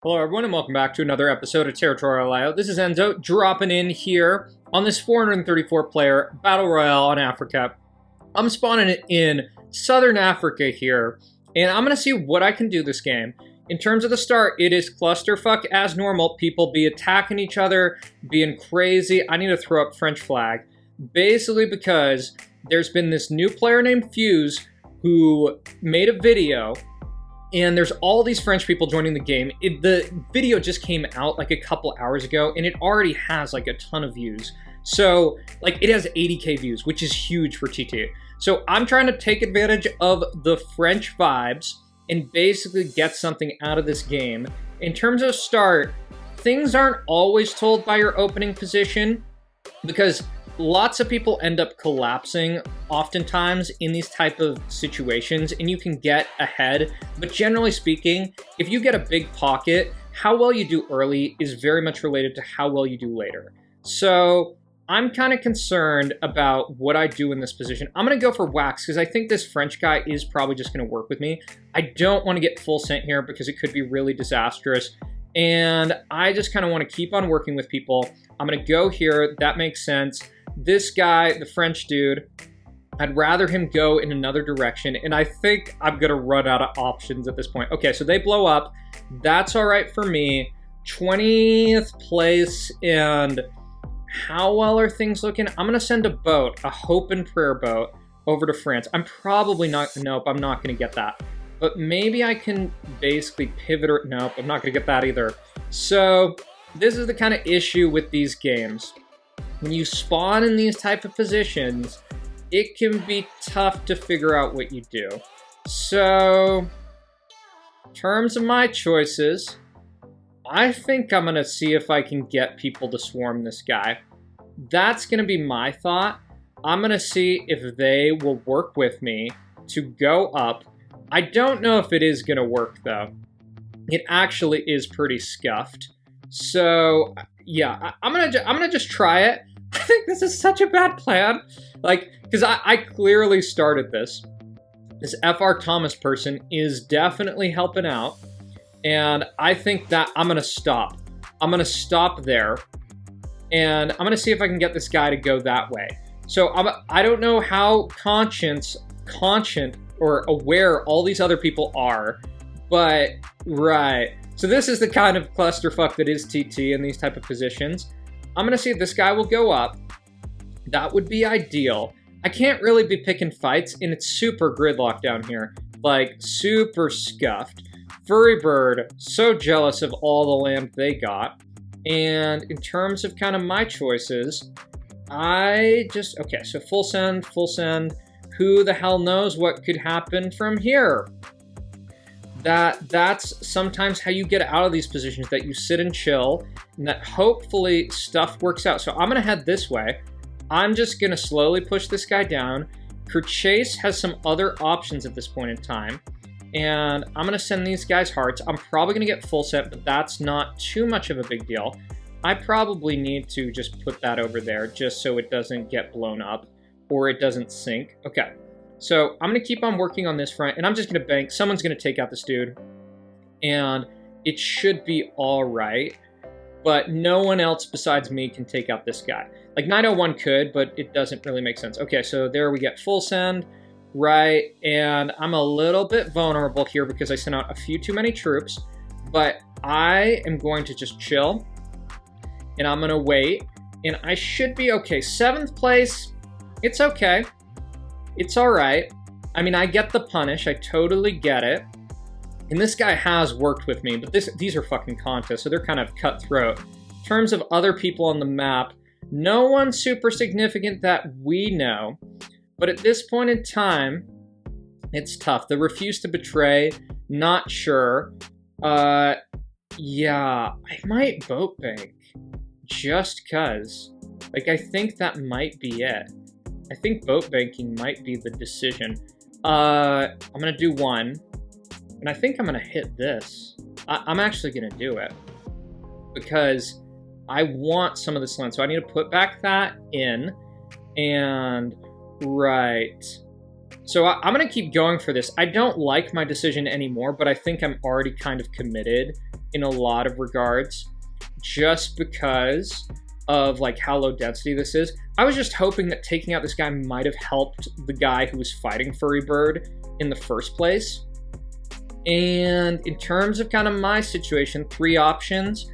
Hello everyone and welcome back to another episode of Territorial IO. This is Enzo dropping in here on this 434 player Battle Royale on Africa. I'm spawning in Southern Africa here and I'm going to see what I can do this game. In terms of the start, it is clusterfuck as normal. People be attacking each other, being crazy. I need to throw up French flag. Basically because there's been this new player named Fuse who made a video and there's all these French people joining the game. The video just came out like a couple hours ago and it already has like a ton of views. So like it has 80k views, which is huge for TT. So I'm trying to take advantage of the French vibes and basically get something out of this game. In terms of start, things aren't always told by your opening position because lots of people end up collapsing oftentimes in these type of situations and you can get ahead. But generally speaking, if you get a big pocket, how well you do early is very much related to how well you do later. So I'm kind of concerned about what I do in this position. I'm going to go for Wax because I think this French guy is probably just going to work with me. I don't want to get full sent here because it could be really disastrous. And I just kind of want to keep on working with people. I'm going to go here. That makes sense. This guy, the French dude, I'd rather him go in another direction. And I think I'm going to run out of options at this point. Okay, so they blow up. That's all right for me. 20th place. And how well are things looking? I'm going to send a boat, a hope and prayer boat, over to France. I'm probably not, nope, I'm not going to get that. But maybe I can basically pivot or, nope, I'm not going to get that either. So this is the kind of issue with these games. When you spawn in these type of positions, it can be tough to figure out what you do. So, in terms of my choices, I think I'm going to see if I can get people to swarm this guy. That's going to be my thought. I'm going to see if they will work with me to go up. I don't know if it is going to work, though. It actually is pretty scuffed. So, yeah, I'm gonna just try it. I think this is such a bad plan. Like, because I clearly started this. This FR Thomas person is definitely helping out. And I think that I'm gonna stop. I'm gonna stop there. And I'm gonna see if I can get this guy to go that way. So I don't know how conscient or aware all these other people are. But, right. So this is the kind of clusterfuck that is TT in these type of positions. I'm going to see if this guy will go up. That would be ideal. I can't really be picking fights, and it's super gridlocked down here. Like, super scuffed. Furry Bird, so jealous of all the land they got. And in terms of kind of my choices, okay, so full send. Who the hell knows what could happen from here? That's sometimes how you get out of these positions, that you sit and chill and that hopefully stuff works out. So I'm going to head this way. I'm just going to slowly push this guy down. Kerchase has some other options at this point in time. And I'm going to send these guys hearts. I'm probably going to get full set, but that's not too much of a big deal. I probably need to just put that over there just so it doesn't get blown up or it doesn't sink. Okay. So I'm going to keep on working on this front, and I'm just going to bank. Someone's going to take out this dude, and it should be all right. But no one else besides me can take out this guy. Like 901 could, but it doesn't really make sense. Okay, so there we get full send, right? And I'm a little bit vulnerable here because I sent out a few too many troops. But I am going to just chill, and I'm going to wait, and I should be okay. 7th place, it's okay. It's all right. I mean, I get the punish. I totally get it. And this guy has worked with me, but these are fucking contests, so they're kind of cutthroat. In terms of other people on the map, no one super significant that we know. But at this point in time, it's tough. The refuse to betray, not sure. Yeah, I might boat bank. Just cuz. Like, I think that might be it. I think boat banking might be the decision. I'm going to do one. And I think I'm going to hit this. I'm actually going to do it. Because I want some of this land. So I need to put back that in. And, right. So I'm going to keep going for this. I don't like my decision anymore, but I think I'm already kind of committed. in a lot of regards, just because of like how low density this is. I was just hoping that taking out this guy might have helped the guy who was fighting Furry Bird in the first place. And in terms of kind of my situation, 3 options,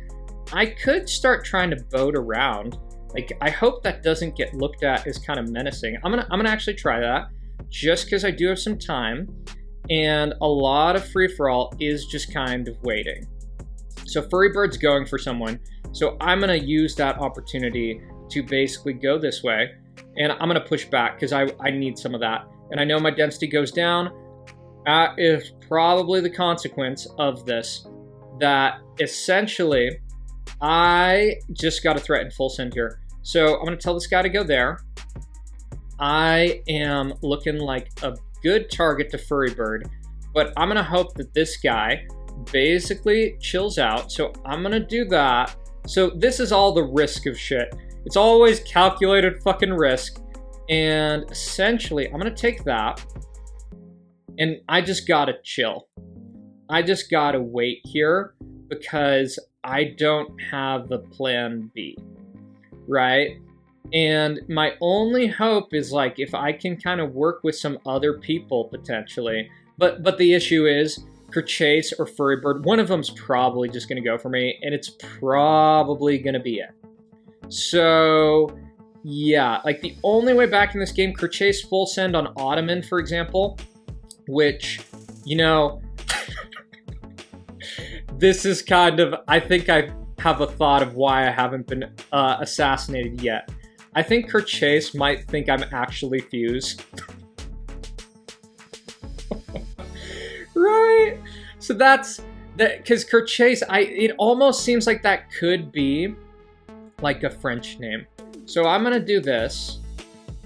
I could start trying to boat around. Like, I hope that doesn't get looked at as kind of menacing. I'm gonna actually try that, just because I do have some time, and a lot of free-for-all is just kind of waiting. So Furry Bird's going for someone, so I'm gonna use that opportunity to basically go this way, and I'm gonna push back because I need some of that. And I know my density goes down. That is probably the consequence of this, that essentially I just got to threaten full send here. So I'm going to tell this guy to go there. I am looking like a good target to Furry Bird, but I'm going to hope that this guy basically chills out. So I'm going to do that. So this is all the risk of shit. It's always calculated fucking risk. And essentially, I'm going to take that. And I just got to chill. I just got to wait here because I don't have a plan B. Right? And my only hope is like if I can kind of work with some other people potentially. But the issue is Kerchase or Furry Bird, one of them's probably just going to go for me, and it's probably going to be it. So yeah, like the only way back in this game, Kerchase full send on Ottoman, for example, which, you know, this is kind of, I think I have a thought of why I haven't been assassinated yet. I think Kerchase might think I'm actually Fuse. Right? So that's, because Kerchase, it almost seems like that could be like a French name. So I'm going to do this,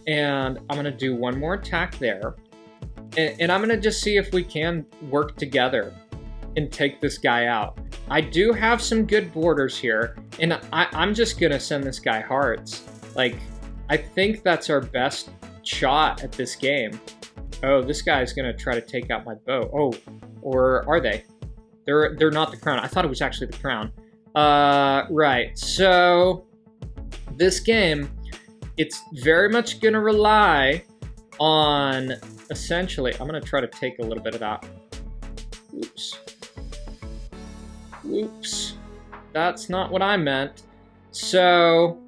and I'm going to do one more attack there. And I'm going to just see if we can work together and take this guy out. I do have some good borders here, and I'm just going to send this guy hearts. Like, I think that's our best shot at this game. Oh, this guy's going to try to take out my bow. Oh, or are they? They're not the crown. I thought it was actually the crown. Right. So this game, it's very much going to rely on, essentially, I'm going to try to take a little bit of that. Oops. Oops. That's not what I meant. So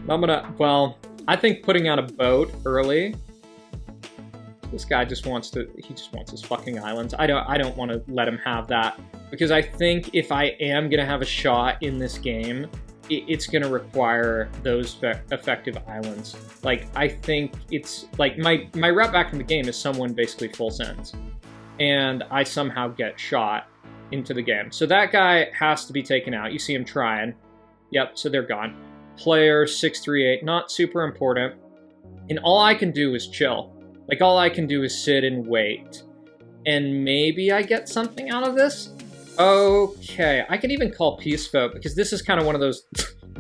I'm gonna, well, I think putting out a boat early. This guy just wants to, he just wants his fucking islands. I don't want to let him have that, because I think if I am gonna have a shot in this game, it's gonna require those effective islands. Like, I think it's like my route back in the game is someone basically full sends, and I somehow get shot into the game. So that guy has to be taken out. You see him trying. Yep, so they're gone. Player 638, not super important. And all I can do is chill. Like, all I can do is sit and wait. And maybe I get something out of this? Okay, I can even call Peace Vote, because this is kind of one of those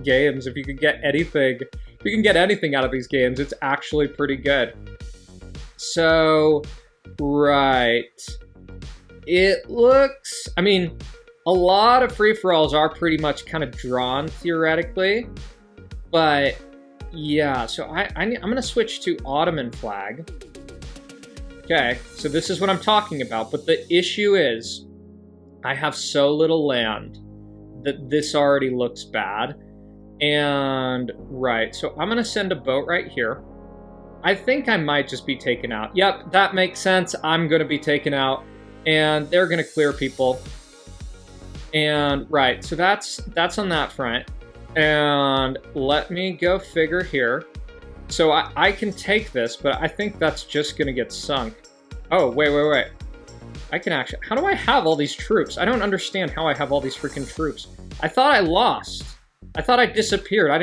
games, if you can get anything, if you can get anything out of these games, it's actually pretty good. So, right. It looks, I mean, a lot of free-for-alls are pretty much kind of drawn theoretically, but yeah, so I'm going to switch to Ottoman flag. Okay, so this is what I'm talking about, but the issue is I have so little land that this already looks bad. And right, so I'm going to send a boat right here. I think I might just be taken out. Yep, that makes sense. I'm going to be taken out, and they're going to clear people. And right, so that's on that front. And let me go figure here. So I can take this, but I think that's just going to get sunk. Oh, wait. I can actually, how do I have all these troops? I don't understand how I have all these freaking troops. I thought I lost. I thought I disappeared. I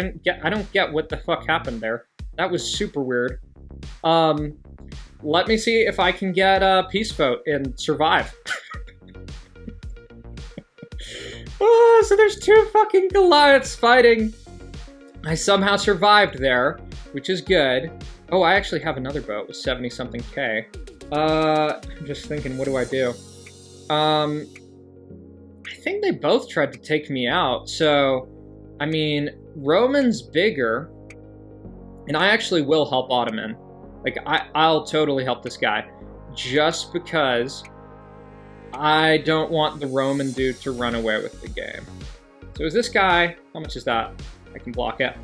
don't get what the fuck happened there. That was super weird. Let me see if I can get a peace vote and survive. Oh, so there's 2 fucking Goliaths fighting. I somehow survived there, which is good. Oh, I actually have another boat with 70-something K. I'm just thinking, what do I do? I think they both tried to take me out. So, I mean, Roman's bigger, and I actually will help Ottoman. Like, I'll totally help this guy, just because I don't want the Roman dude to run away with the game. So is this guy, how much is that? I can block it.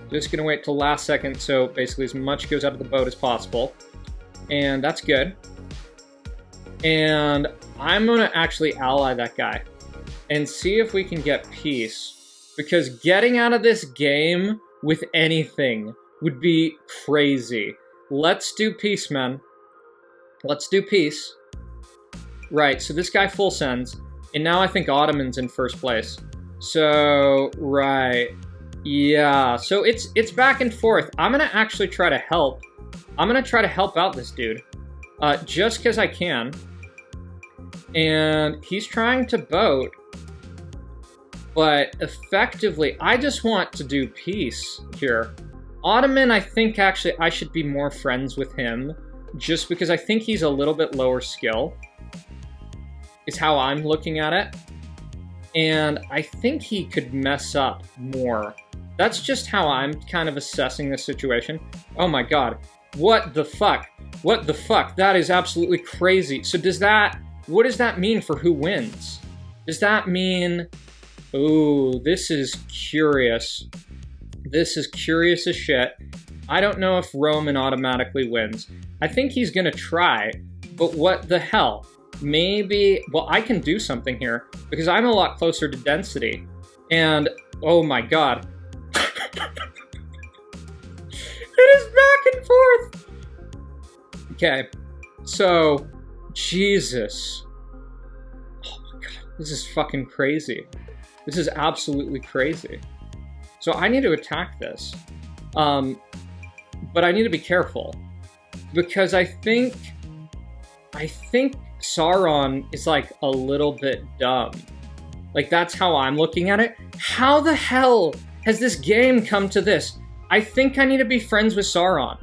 Just gonna wait till last second, so basically as much goes out of the boat as possible. And that's good. And I'm gonna actually ally that guy and see if we can get peace. Because getting out of this game with anything would be crazy. Let's do peace, men. Let's do peace. Right, so this guy full sends, and now I think Ottoman's in first place. So, right. Yeah, so it's back and forth. I'm gonna actually try to help. I'm gonna try to help out this dude. Just because I can. And he's trying to boat. But effectively, I just want to do peace here. Ottoman, I think actually I should be more friends with him. Just because I think he's a little bit lower skill. Is how I'm looking at it. And I think he could mess up more. That's just how I'm kind of assessing the situation. Oh my god. What the fuck? What the fuck? That is absolutely crazy. So what does that mean for who wins? Does that mean... Ooh, this is curious. This is curious as shit. I don't know if Roman automatically wins. I think he's gonna try, but what the hell? Maybe... Well, I can do something here, because I'm a lot closer to density. And, oh my god. It is back and forth! Okay, so... Jesus. Oh my god, this is fucking crazy. This is absolutely crazy. So I need to attack this. But I need to be careful. Because I think Sauron is like a little bit dumb. Like that's how I'm looking at it. How the hell has this game come to this? I think I need to be friends with Sauron.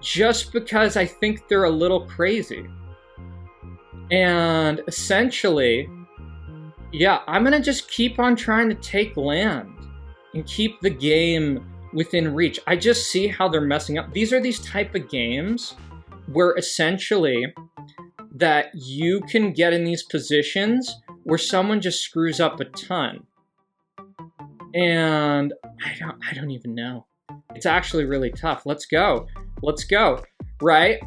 Just because I think they're a little crazy. And essentially, yeah, I'm gonna just keep on trying to take land and keep the game within reach. I just see how they're messing up. These are these type of games where essentially that you can get in these positions where someone just screws up a ton. And I don't even know. It's actually really tough. Let's go. Let's go. Right?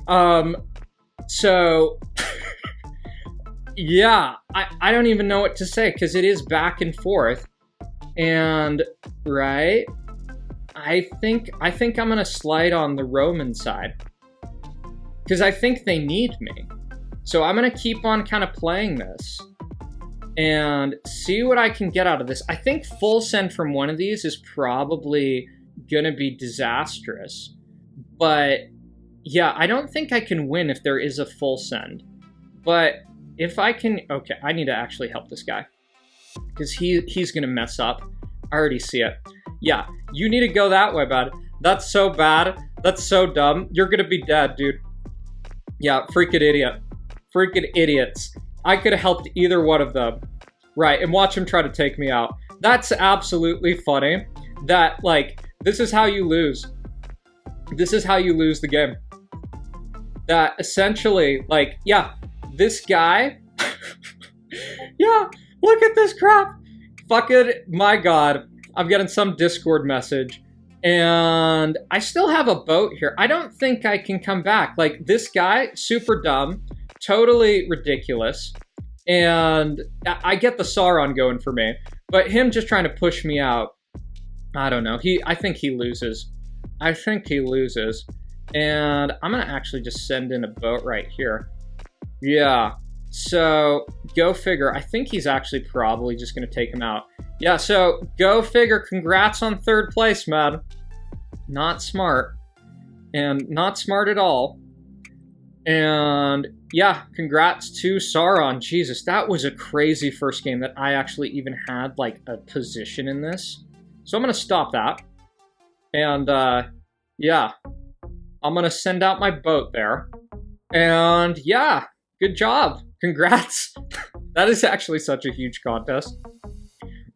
So yeah, I don't even know what to say because it is back and forth. And right? I think I'm gonna slide on the Roman side. Because I think they need me. So I'm gonna keep on kind of playing this. And see what I can get out of this. I think full send from one of these is probably gonna be disastrous. But yeah, I don't think I can win if there is a full send. But if I can... Okay, I need to actually help this guy. Because he's gonna mess up. I already see it. Yeah, you need to go that way, bud. That's so bad. That's so dumb. You're gonna be dead, dude. Yeah, freaking idiot. Freaking idiots. I could have helped either one of them. Right, and watch him try to take me out. That's absolutely funny. That, like, this is how you lose. This is how you lose the game. That essentially, like, yeah, this guy... yeah, look at this crap. Fucking, my god. I'm getting some Discord message. And I still have a boat here. I don't think I can come back. Like, this guy, super dumb. Totally ridiculous. And I get the Sauron going for me. But him just trying to push me out, I don't know. I think he loses. I think he loses. And I'm going to actually just send in a boat right here. Yeah. So, go figure. I think he's actually probably just going to take him out. Yeah, so, go figure. Congrats on third place, man. Not smart. And not smart at all. And, yeah, congrats to Sauron. Jesus, that was a crazy first game that I actually even had, like, a position in this. So I'm going to stop that. And, yeah. I'm going to send out my boat there. And, yeah, good job. Congrats. That is actually such a huge contest.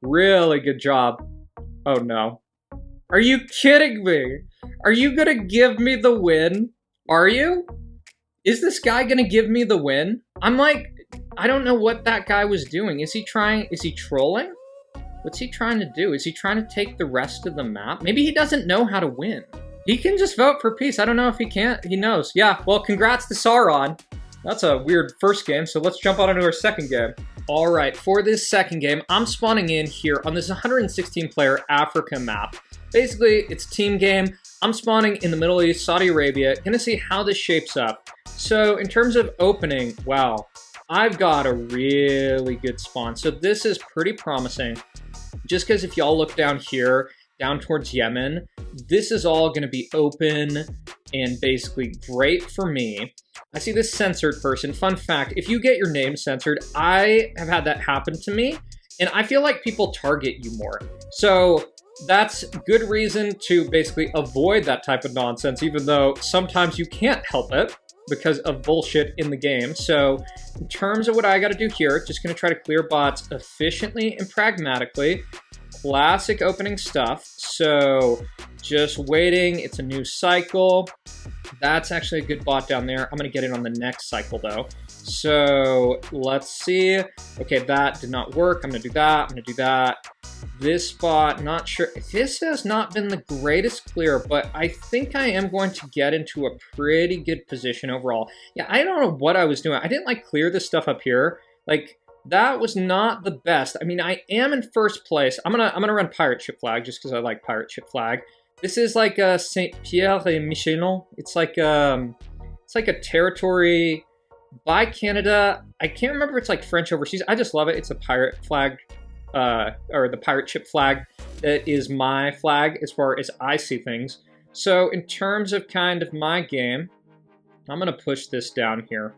Really good job. Oh no. Are you kidding me? Are you gonna give me the win? Are you? Is this guy gonna give me the win? I'm like, I don't know what that guy was doing. Is he trolling? What's he trying to do? Is he trying to take the rest of the map? Maybe he doesn't know how to win. He can just vote for peace. I don't know if he can't. He knows. Yeah, well, congrats to Sauron. That's a weird first game, so let's jump on into our second game. All right, for this second game, I'm spawning in here on this 116-player Africa map. Basically, it's a team game. I'm spawning in the Middle East, Saudi Arabia. Gonna see how this shapes up. So in terms of opening, wow, I've got a really good spawn. So this is pretty promising. Just because if y'all look down here, down towards Yemen, this is all going to be open and basically great for me. I see this censored person. Fun fact, if you get your name censored, I have had that happen to me, and I feel like people target you more. So that's good reason to basically avoid that type of nonsense, even though sometimes you can't help it because of bullshit in the game. So in terms of what I got to do here, just going to try to clear bots efficiently and pragmatically. Classic opening stuff. So just waiting. It's a new cycle. That's actually a good bot down there. I'm going to get in on the next cycle though. So let's see. Okay, that did not work. I'm going to do that. I'm going to do that. This spot, not sure. This has not been the greatest clear, but I think I am going to get into a pretty good position overall. Yeah, I don't know what I was doing. I didn't like clear this stuff up here. Like, that was not the best. I mean, I am in first place. I'm gonna run pirate ship flag just because I like pirate ship flag. This is like a Saint Pierre et Miquelon. It's like a territory by Canada. I can't remember if it's like French overseas. I just love it. It's a pirate flag, or the pirate ship flag. That is my flag as far as I see things. So in terms of kind of my game, I'm gonna push this down here,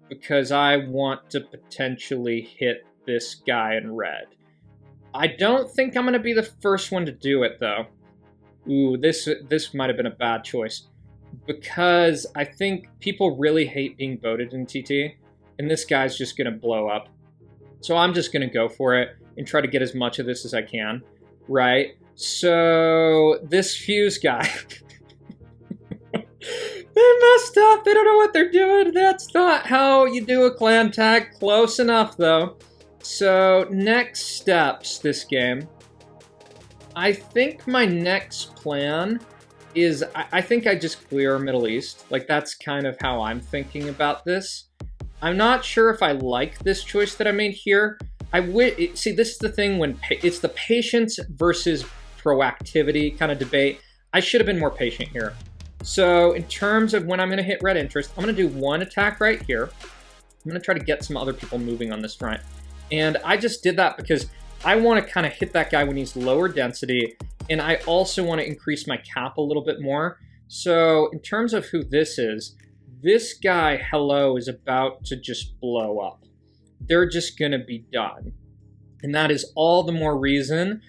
because I want to potentially hit this guy in red. I don't think I'm going to be the first one to do it, though. Ooh, this might have been a bad choice. Because I think people really hate being voted in TT, and this guy's just going to blow up. So I'm just going to go for it and try to get as much of this as I can, right? So this fuse guy... They messed up. They don't know what they're doing. That's not how you do a clan tag. Close enough, though. So, next steps this game. I think my next plan is... I think I just clear Middle East. Like, that's kind of how I'm thinking about this. I'm not sure if I like this choice that I made here. See, this is the thing when... It's the patience versus proactivity kind of debate. I should have been more patient here. So in terms of when I'm going to hit red interest, I'm going to do one attack right here. I'm going to try to get some other people moving on this front. And I just did that because I want to kind of hit that guy when he's lower density. And I also want to increase my cap a little bit more. So in terms of who this is, this guy, hello, is about to just blow up. They're just going to be done. And that is all the more reason,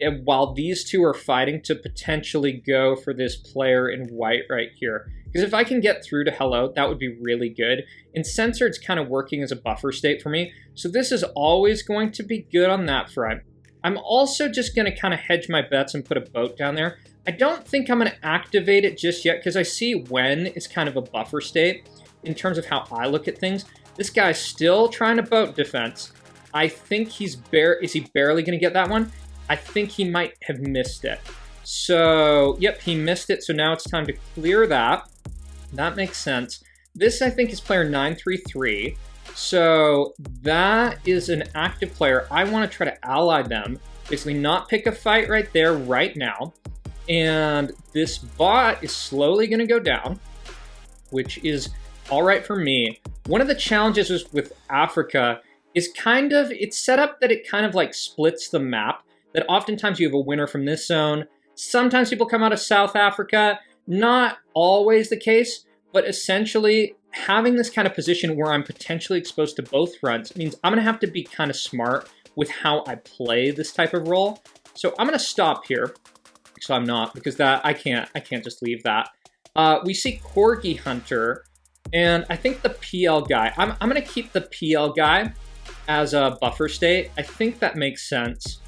and while these two are fighting, to potentially go for this player in white right here. Because if I can get through to hello, that would be really good. And censored's kind of working as a buffer state for me. So this is always going to be good on that front. I'm also just going to kind of hedge my bets and put a boat down there. I don't think I'm going to activate it just yet, because I see when is kind of a buffer state in terms of how I look at things. This guy's still trying to boat defense. I think is he barely going to get that one? I think he might have missed it. So, yep, he missed it. So now it's time to clear that. That makes sense. This, I think, is player 933. So that is an active player. I want to try to ally them. Basically not pick a fight right there, right now. And this bot is slowly going to go down, which is all right for me. One of the challenges with Africa is it's set up that it kind of like splits the map. That oftentimes you have a winner from this zone. Sometimes people come out of South Africa. Not always the case, but essentially having this kind of position where I'm potentially exposed to both fronts means I'm going to have to be kind of smart with how I play this type of role. So I'm going to stop here. So I'm not, because that I can't just leave that. We see Corgi Hunter. And I think the PL guy, I'm going to keep the PL guy as a buffer state. I think that makes sense.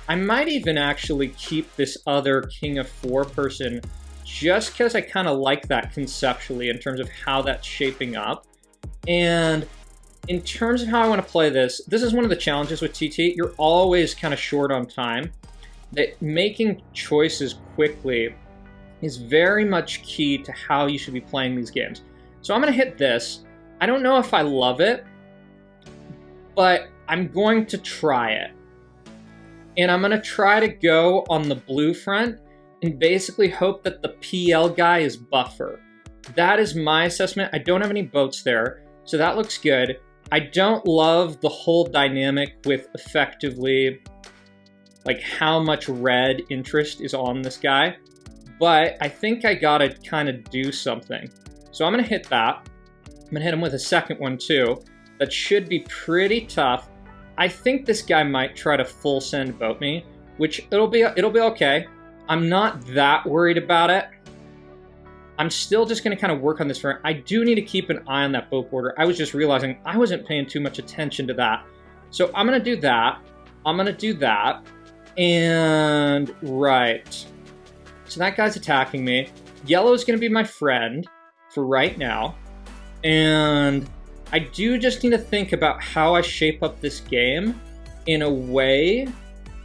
I might even actually keep this other King of 4 person just because I kind of like that conceptually in terms of how that's shaping up. And in terms of how I want to play this is one of the challenges with TT. You're always kind of short on time. That making choices quickly is very much key to how you should be playing these games. So I'm going to hit this. I don't know if I love it, but I'm going to try it. And I'm going to try to go on the blue front and basically hope that the PL guy is buffer. That is my assessment. I don't have any boats there, so that looks good. I don't love the whole dynamic with effectively like how much red interest is on this guy, but I think I gotta kind of do something. So I'm gonna hit that. I'm gonna hit him with a second one too. That should be pretty tough. I think this guy might try to full send boat me, which it'll be okay. I'm not that worried about it. I'm still just going to kind of work on this front. I do need to keep an eye on that boat border. I was just realizing I wasn't paying too much attention to that. So I'm going to do that. I'm going to do that. And right. So that guy's attacking me. Yellow is going to be my friend for right now. And I do just need to think about how I shape up this game in a way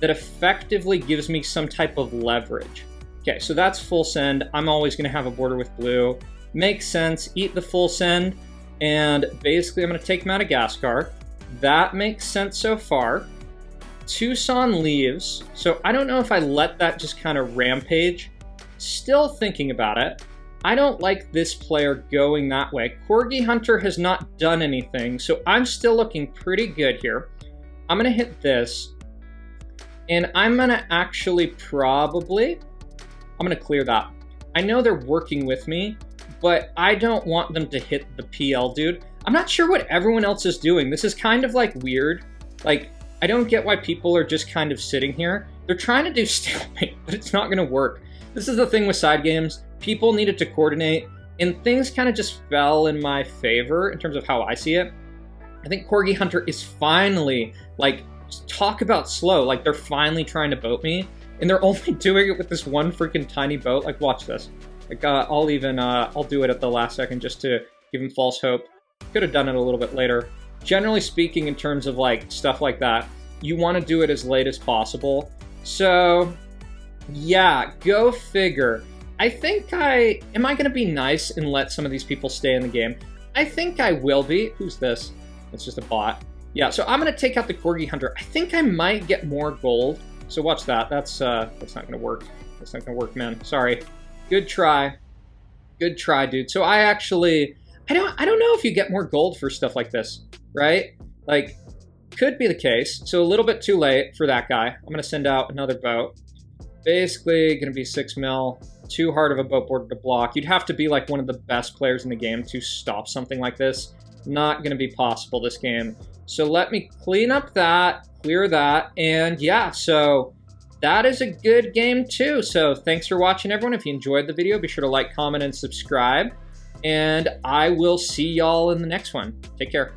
that effectively gives me some type of leverage. Okay, so that's full send. I'm always going to have a border with blue. Makes sense. Eat the full send. And basically, I'm going to take Madagascar. That makes sense so far. Tucson leaves. So I don't know if I let that just kind of rampage. Still thinking about it. I don't like this player going that way. Corgi Hunter has not done anything, so I'm still looking pretty good here. I'm going to hit this. And I'm going to actually probably... I'm going to clear that. I know they're working with me, but I don't want them to hit the PL dude. I'm not sure what everyone else is doing. This is kind of like weird. Like, I don't get why people are just kind of sitting here. They're trying to do stalemate, but it's not going to work. This is the thing with side games. People needed to coordinate, and things kind of just fell in my favor in terms of how I see it. I think Corgi Hunter is finally, like, talk about slow. Like, they're finally trying to boat me. And they're only doing it with this one freaking tiny boat. Like, watch this. Like, I'll do it at the last second just to give him false hope. Could have done it a little bit later. Generally speaking, in terms of, like, stuff like that, you want to do it as late as possible. So, yeah, go figure. I think am I going to be nice and let some of these people stay in the game? I think I will be. Who's this? It's just a bot. Yeah, so I'm going to take out the Corgi Hunter. I think I might get more gold. So watch that. That's not going to work. That's not going to work, man. Sorry. Good try. Good try, dude. So I don't know if you get more gold for stuff like this, right? Like, could be the case. So a little bit too late for that guy. I'm going to send out another boat. Basically, going to be 6 mil. Too hard of a boat border to block. You'd have to be like one of the best players in the game to stop something like this. Not going to be possible this game. So let me clean up that, clear that, and yeah, so that is a good game too. So thanks for watching, everyone. If you enjoyed the video, be sure to like, comment, and subscribe. And I will see y'all in the next one. Take care.